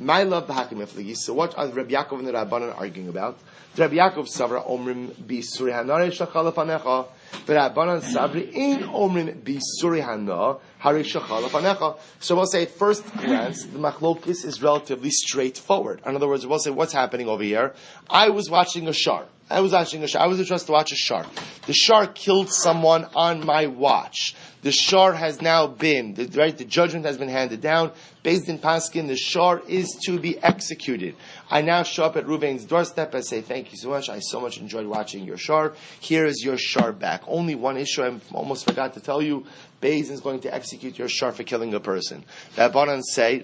My love the hakim efligi. So what are Rabbi Yaakov and the Rabbanan arguing about? Rabbi Yaakov savra omrim bisuri hanare shachal afanecha. The Rabbanan sabri ein omrim bisuri hana hari shachal afanecha. So we'll say at first glance the machlokis is relatively straightforward. In other words, we'll say what's happening over here. I was watching a shar. I was addressed to watch a shar. The shar killed someone on my watch. The shar has now been, the judgment has been handed down. Based in Paskin, the shar is to be executed. I now show up at Ruvain's doorstep and say, thank you so much. I so much enjoyed watching your shar. Here is your shar back. Only one issue I almost forgot to tell you. Beis is going to execute your shar for killing a person. Rabbanan say,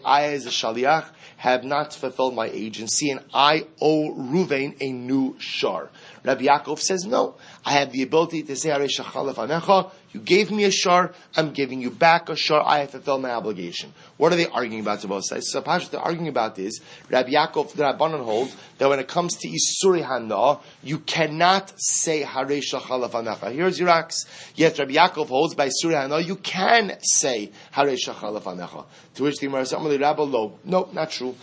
I as a shaliach have not fulfilled my agency and I owe Ruvain a new shar. Rabbi Yaakov says, no, I have the ability to say, you gave me a shar, I'm giving you back a shar, I have fulfilled my obligation. What are they arguing about to both sides? So what they're arguing about is, Rabbi Yaakov, the Rabbanan holds, that when it comes to Isuri Hana, you cannot say Hare Shachal Afanecha. Here's your axe. Yet Rabbi Yaakov holds, by Isuri Hana, you can say Hare Shachal Afanecha. To which the Gemara says, no, not true.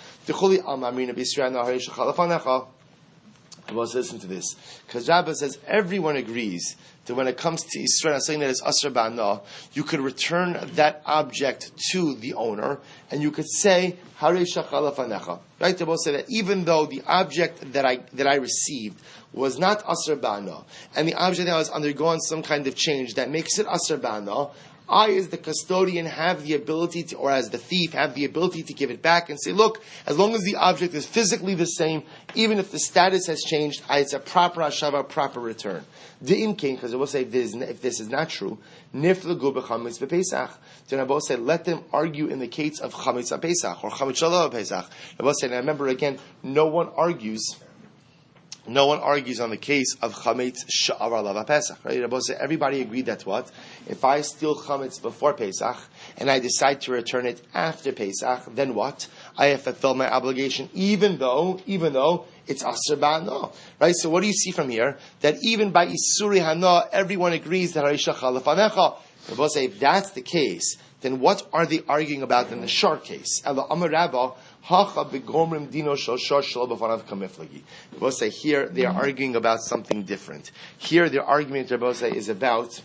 Well, listen to this. Because Rabbah says everyone agrees that when it comes to Israel, saying that it's Asr Ba'ana, you could return that object to the owner, and you could say, Hare Shachal Afanecha. Right? They both say that even though the object that I received was not Asr Ba'ana, and the object that was undergoing some kind of change that makes it Asr Ba'ana, I, as the custodian, have the ability to, or as the thief, have the ability to give it back and say, look, as long as the object is physically the same, even if the status has changed, it's a proper hashava, proper return. De'im kain, because I will say, if this is not true, niflagu b'chametz b'pesach. Then I will say, let them argue in the case of chametz b'pesach, or chametz shalom b'pesach. I will say, and I remember again, no one argues on the case of chametz sha'ar alav Pesach. Right? Rabbi say everybody agreed that what? If I steal chametz before Pesach and I decide to return it after Pesach, then what? I have fulfilled my obligation, even though it's asr ba'ana. Right? So what do you see from here? That even by isuri hana, everyone agrees that harisha chalafanecha. Rabbi say if that's the case, then what are they arguing about in the shar case? Ela amar Rabba. We'll say here they are arguing about something different. Here their argument, Rabbi say, is about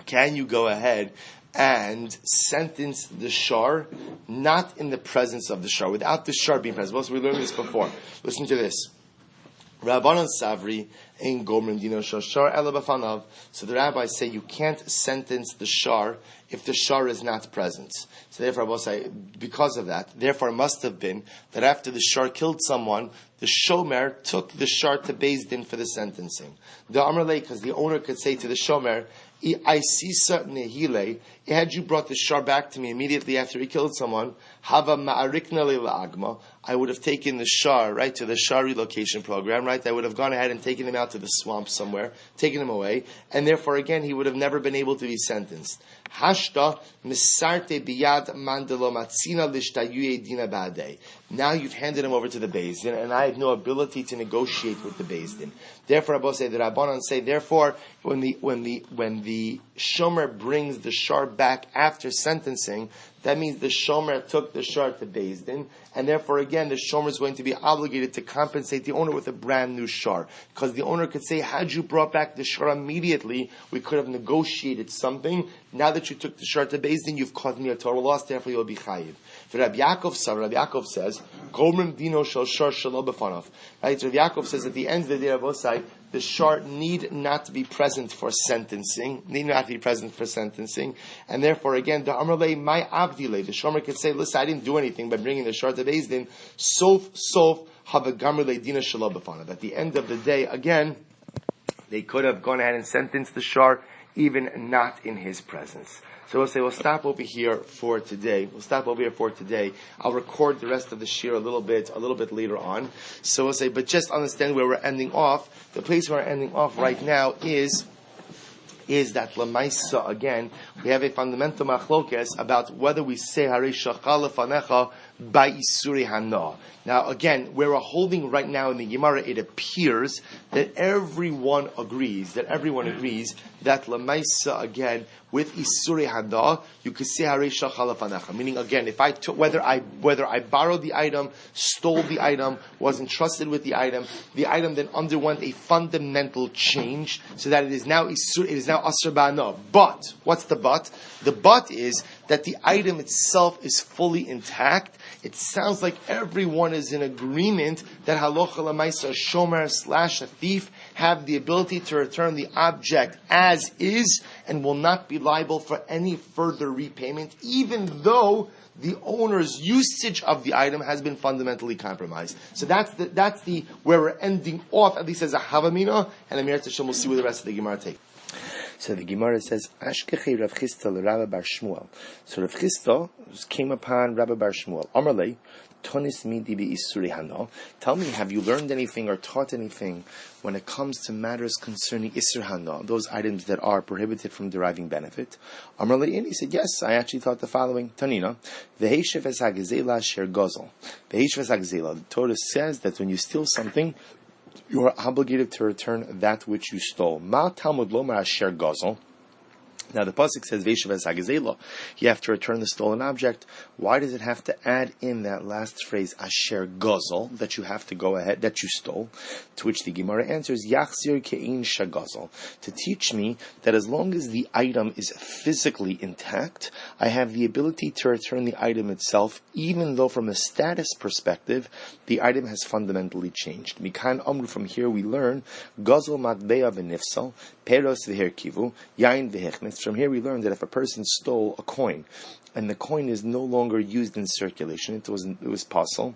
can you go ahead and sentence the shar not in the presence of the shar, without the shar being present. We learned this before. Listen to this. Rabbanan Savri in Gomrim Dino Shar Ela B'fanav. So the rabbis say you can't sentence the shar if the shar is not present. So therefore, I will say because of that, therefore it must have been that after the shar killed someone, the shomer took the shar to Beis Din for the sentencing. The Amrlei, because the owner could say to the shomer, I see certain nehile. Had you brought the shar back to me immediately after he killed someone, hava ma'arikna le'agma, I would have taken the shar right to the shar relocation program. Right, I would have gone ahead and taken him out to the swamp somewhere, taken him away, and therefore again he would have never been able to be sentenced. Hashta misarte biyad mandalo matzina lishtayuye dina ba'adei. Now you've handed him over to the Beis Din, and I have no ability to negotiate with the Beis Din. Therefore, Rabbi say the Rabbanan say. Therefore, when the shomer brings the shar back after sentencing, that means the shomer took the shar to Beis Din, and therefore again the shomer is going to be obligated to compensate the owner with a brand new shar, because the owner could say, had you brought back the shar immediately, we could have negotiated something. Now that you took the shar to Beis Din, you've caused me a total loss, therefore you'll be chayiv. For Rabbi Yaakov says, Gomrim dino shel shar shelo b'fanav. Right? Rabbi Yaakov says at the end of the day of Osai, the shar need not be present for sentencing, and therefore again, the Amrlei my avdile, the shomer could say, listen, I didn't do anything by bringing the shar to Beis Din, sof have a gamrlei dina shelo b'fanav. At the end of the day, again, they could have gone ahead and sentenced the shar, even not in his presence. So we'll say we'll stop over here for today. I'll record the rest of the shir a little bit later on. So we'll say, but just understand where we're ending off. The place where we're ending off right now is that Lamaisa, again, we have a fundamental machlokes about whether we say Hare Shachal Lefanecha by Isuri Hana. Now, again, where we're holding right now in the Gemara, it appears that everyone agrees that Lamaisa, again, with Isuri Hana, you could say Haresha Chalafanacha. Meaning, again, if I took, whether I borrowed the item, stole the item, was entrusted with the item then underwent a fundamental change, so that it is now Asr Ba'ana. But, what's the but? The but is that the item itself is fully intact. It sounds like everyone is in agreement that halacha lemaisa, a shomer / a thief, have the ability to return the object as is and will not be liable for any further repayment, even though the owner's usage of the item has been fundamentally compromised. So that's the where we're ending off, at least as a havamina, and Amir Tashem will see where the rest of the Gemara takes. So the Gemara says, Ashkechi Rav Chisda l'Rabbi Bar Shmuel. So Rav Chisda came upon Rabbi Bar Shmuel. Amarlei, Tonis midi bi isuri hano. Tell me, have you learned anything or taught anything when it comes to matters concerning isur hano, those items that are prohibited from deriving benefit? Amarlei, and he said, yes, I actually taught the following. Tanina, v'heishev es hagzela sher gozel. V'heishev es hagzela. The Torah says that when you steal something, you are obligated to return that which you stole. Ma Talmud lo asher gozel. Now the pasuk says Veishav es hagzela. You have to return the stolen object. Why does it have to add in that last phrase asher gozel, that you have to go ahead, that you stole? To which the Gemara answers Yachzir ke'in shagozel, to teach me that as long as the item is physically intact, I have the ability to return the item itself, even though from a status perspective the item has fundamentally changed. Mikan amru, from here we learn gozel matbeya v'nifsal, peros v'herkivu, yain v'hechnes. From here we learn that if a person stole a coin and the coin is no longer used in circulation, it was possible,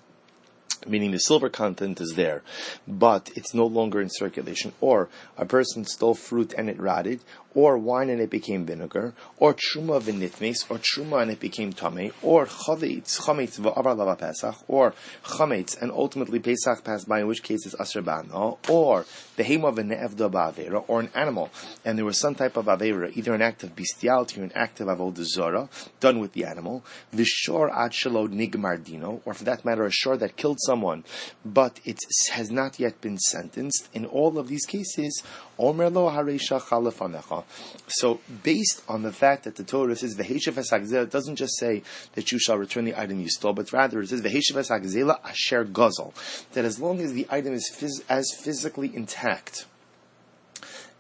meaning the silver content is there, but it's no longer in circulation, or a person stole fruit and it rotted, or wine and it became vinegar, or truma v'nitmes, or truma and it became tamei, or chametz v'avar lava pesach, or chametz and ultimately Pesach passed by, in which case it's asher ba'ana, or behema v'ne'evda ba'avera, or an animal and there was some type of avera, either an act of bestiality or an act of avodah zara done with the animal, v'shor ad shelo nigmar dino, or for that matter a shor that killed someone but it has not yet been sentenced. In all of these cases, Omer lo hareisha chalafanecha. So, based on the fact that the Torah says v'heishev es hagzela, it doesn't just say that you shall return the item you stole, but rather it says v'heishev es hagzela asher gozel, that as long as the item is as physically intact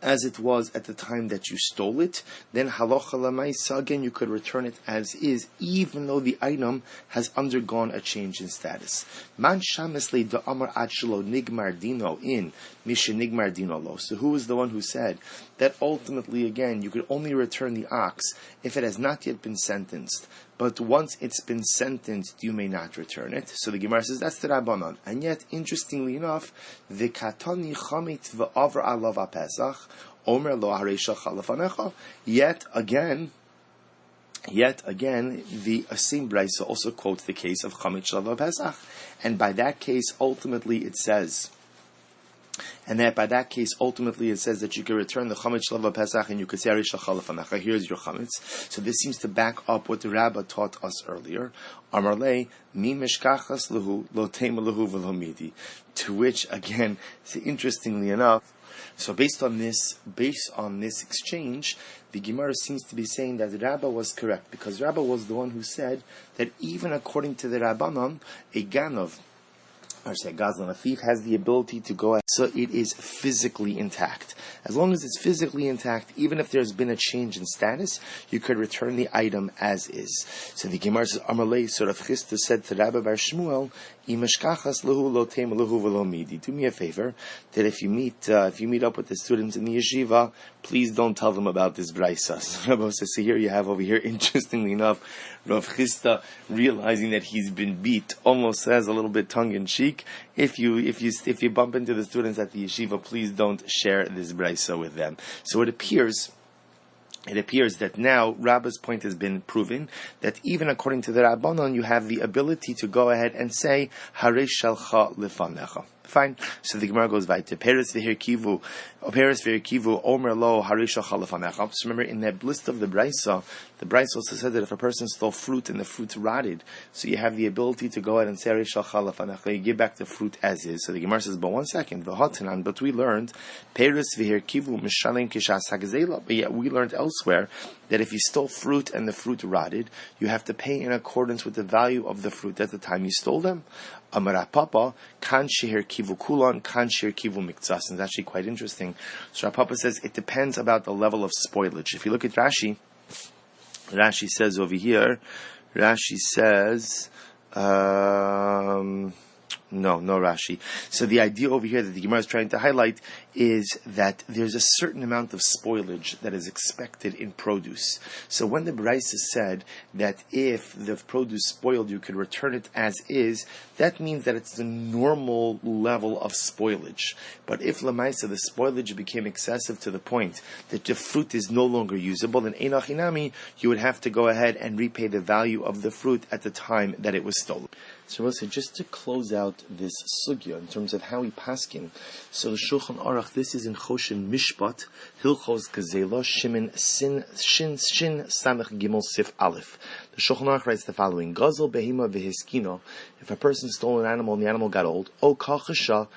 as it was at the time that you stole it, then halacha lemaisa, again, you could return it as is, even though the item has undergone a change in status. Man shamesli da amar achelo nigmar dino in misha nigmar dino lo. So who is the one who said that ultimately, again, you could only return the ox if it has not yet been sentenced, but once it's been sentenced, you may not return it? So the Gemara says that's the Rabbanon. And yet, interestingly enough, the katani chamit v'avar alav pesach omer lo hareisha chalafanecha. Yet again, the same brayso also quotes the case of chamit shalav pesach, and by that case, ultimately it says. And that by that case, ultimately, it says that you can return the chametz shalav pesach and you could say Arish Chalafanacha. Here's your chametz. So this seems to back up what the Rabbah taught us earlier. Amarle mi mishkachas lehu lo tema lehu v'lo midi. To which, again, interestingly enough, so based on this exchange, the Gemara seems to be saying that the Rabbah was correct, because Rabbah was the one who said that even according to the Rabbanon, a ganov, or say Gazlan, a thief has the ability to go ahead, so it is physically intact. As long as it's physically intact, even if there's been a change in status, you could return the item as is. So the Gemara says, Amalei, so Rav Chisda said to Rabbi Bar Shmuel, do me a favor, that if you meet up with the students in the yeshiva, please don't tell them about this braysa. So Rabbi says, so here you have over here, interestingly enough, Rav Chisda, realizing that he's been beat, almost says a little bit tongue-in-cheek, if you bump into the students at the yeshiva, please don't share this braysa with them. So it appears that now Rabba's point has been proven, that even according to the Rabbanon, you have the ability to go ahead and say, Harei shalcha lefanecha. Fine. So the Gemara goes weiter. Peres v'hirkivu omer lo harisha chalafanecha. So remember, in that list of the Brisa also said that if a person stole fruit and the fruit rotted, so you have the ability to go ahead and say harisha chalafanecha. You give back the fruit as is. So the Gemara says, but 1 second, v'hotanan. But we learned peres v'hirkivu mishalim kishas hagzela. But yet we learned elsewhere that if you stole fruit and the fruit rotted, you have to pay in accordance with the value of the fruit at the time you stole them. Amar Papa, kan shehir kivu kulon, kan shehir kivu miktsas. And it's actually quite interesting. So Papa says it depends about the level of spoilage. If you look at Rashi says over here, Rashi says, no Rashi. So the idea over here that the Gemara is trying to highlight is that there's a certain amount of spoilage that is expected in produce. So when the Brisa said that if the produce spoiled, you could return it as is, that means that it's the normal level of spoilage. But if Lamaisa, the spoilage became excessive to the point that the fruit is no longer usable, then Einachinami, you would have to go ahead and repay the value of the fruit at the time that it was stolen. So listen, just to close out this sugya in terms of how we paskin. So the Shulchan Aruch, this is in Choshen Mishpat, Hilchos Gazela, Shin Samech Gimel Sif Aleph. The Shulchan Aruch writes the following: Gazel behima vehiskino. If a person stole an animal and the animal got old, o kachasha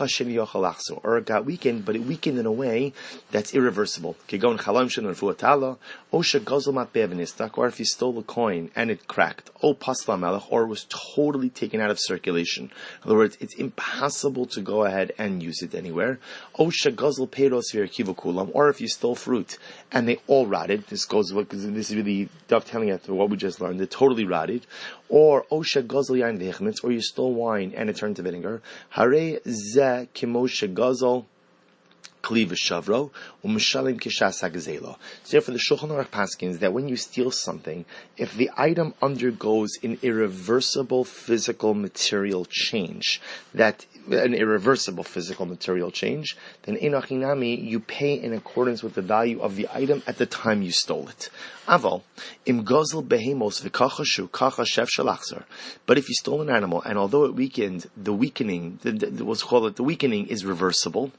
shen yochalachso, or it got weakened, but it weakened in a way that's irreversible. Kegon chalam shen refuatala, o shegazel mat be'avenistak, or if you stole a coin and it cracked, o pasla melech, or it was totally taken out of circulation. In other words, it's impossible to go ahead and use it anywhere. O shegazel peiros v'yerkivu kulam, or if you stole fruit and they all rotted. This is really dovetailing after what we just learned. They're totally rotted. Or osha gazel yain v'hichmitz, or you stole wine and it turned to vinegar. Hare ze kimosha gazel kli v'shavro u'mishalim kishas hagzelo. So therefore, the Shulchan Aruch paskins that when you steal something, if the item undergoes an irreversible physical material change, then inachinami, you pay in accordance with the value of the item at the time you stole it. Aval im gozel behemos v'kachashu kacha shef shalachzer. But if you stole an animal and although it weakened, the weakening is reversible.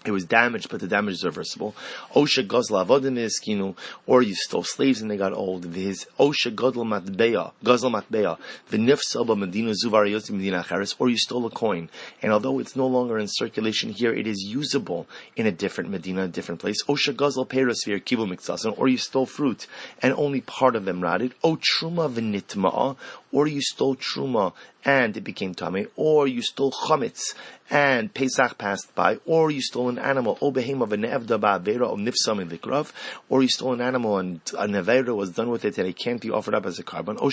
It was damaged, but the damage is reversible. Osha gazla avodim v'eskinu, or you stole slaves and they got old. V'his osha gadol matbeya, v'nifsa b'medina zuvar yotzi medina acharis, or you stole a coin, and although it's no longer in circulation here, it is usable in a different medina, a different place. Osha gazal peiros v'yerkivu miksasan, or you stole fruit and only part of them rotted. O truma v'nitma'a, or you stole truma and it became tamei, or you stole chametz and Pesach passed by, or you stole an animal, or you stole an animal and a nevera was done with it and it can't be offered up as a carbon. So the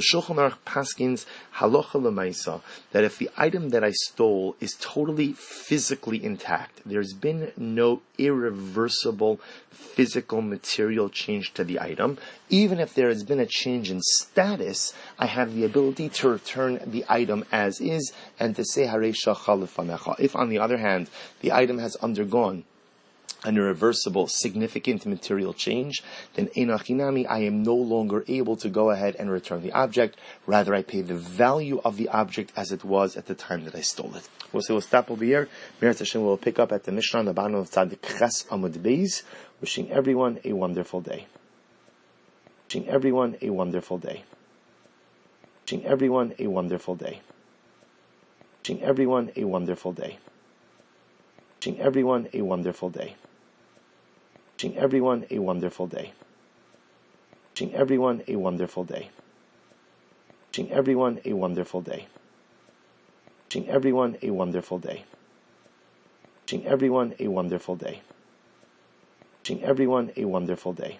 Shulchan Aruch paskins halacha l'maisa that if the item that I stole is totally physically intact, there's been no irreversible physical material change to the item, even if there has been a change in status, I have the ability to return the item as is and to say hareisha chalafanecha. If, on the other hand, the item has undergone an irreversible, significant material change, then einachinami, I am no longer able to go ahead and return the object. Rather, I pay the value of the object as it was at the time that I stole it. We'll stop over here. Meretz Hashem will pick up at the mishnah on the bottom of Tzadik Ches Amud Beis. Wishing everyone a wonderful day. Wishing everyone a wonderful day. Wishing everyone a wonderful day. Wishing everyone a wonderful day. Wishing everyone a wonderful day. Wishing everyone a wonderful day. Wishing everyone a wonderful day. Wishing everyone a wonderful day. Wishing everyone a wonderful day. Wishing everyone a wonderful day. Wishing everyone a wonderful day.